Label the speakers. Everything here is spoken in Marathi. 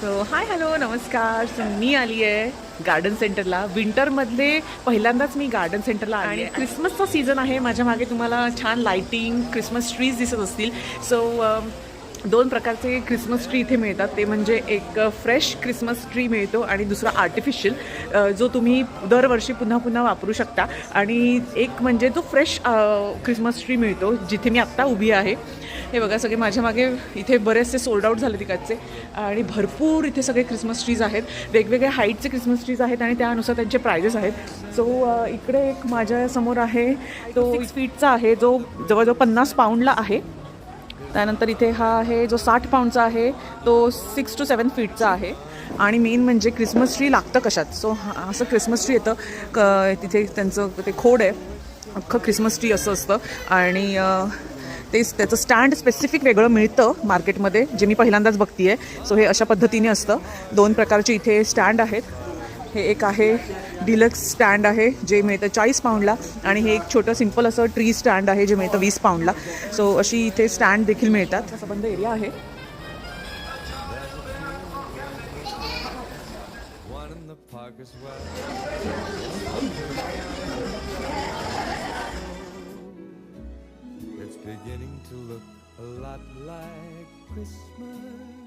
Speaker 1: सो हाय हॅलो नमस्कार. सो मी आली आहे गार्डन सेंटरला. विंटरमधले पहिल्यांदाच मी गार्डन सेंटरला आली आहे. क्रिसमसचा सीझन आहे. माझ्या मागे तुम्हाला छान लाइटिंग क्रिसमस ट्रीज दिसत असतील. सो दोन प्रकारचे क्रिसमस ट्री इथे मिळतात. ते म्हणजे एक फ्रेश क्रिसमस ट्री मिळतो आणि दुसरा आर्टिफिशियल, जो तुम्ही दरवर्षी पुन्हा पुन्हा वापरू शकता. आणि एक म्हणजे जो फ्रेश क्रिसमस ट्री मिळतो जिथे मी आत्ता उभी आहे. हे बघा सगळे माझ्या मागे इथे बरेचसे सोल्ड आउट झाले तिकडचे. आणि भरपूर इथे सगळे क्रिसमस ट्रीज आहेत. वेगवेगळ्या हाईटचे क्रिसमस ट्रीज आहेत आणि त्यानुसार त्यांचे प्राइजेस आहेत. सो इकडे एक माझ्यासमोर आहे तो 6 फीटचा आहे, जो जवळजवळ 50 पाऊंडला आहे. त्यानंतर इथे हा आहे जो 60 पाऊंडचा आहे, तो 6 to 7 फीटचा आहे. आणि मेन म्हणजे क्रिसमस ट्री लागतं कशात. सो असं क्रिसमस ट्री येतं तिथे त्यांचं ते खोड आहे. अख्खं क्रिसमस ट्री असं असतं. आणि तेच त्याचं स्टँड स्पेसिफिक वेगळं मिळतं मार्केटमध्ये, जे मी पहिल्यांदाच बघते आहे. सो हे अशा पद्धतीने असतं. 2 प्रकारचे इथे स्टँड आहेत. हे एक आहे डिलक्स स्टँड आहे जे मिळतं 40 पाऊंडला. आणि हे एक छोटं सिंपल असं ट्री स्टँड आहे जे मिळतं 20 पाऊंडला. सो अशी इथे स्टँड देखील मिळतात. असा बंद एरिया आहे.
Speaker 2: Beginning to look a lot like Christmas.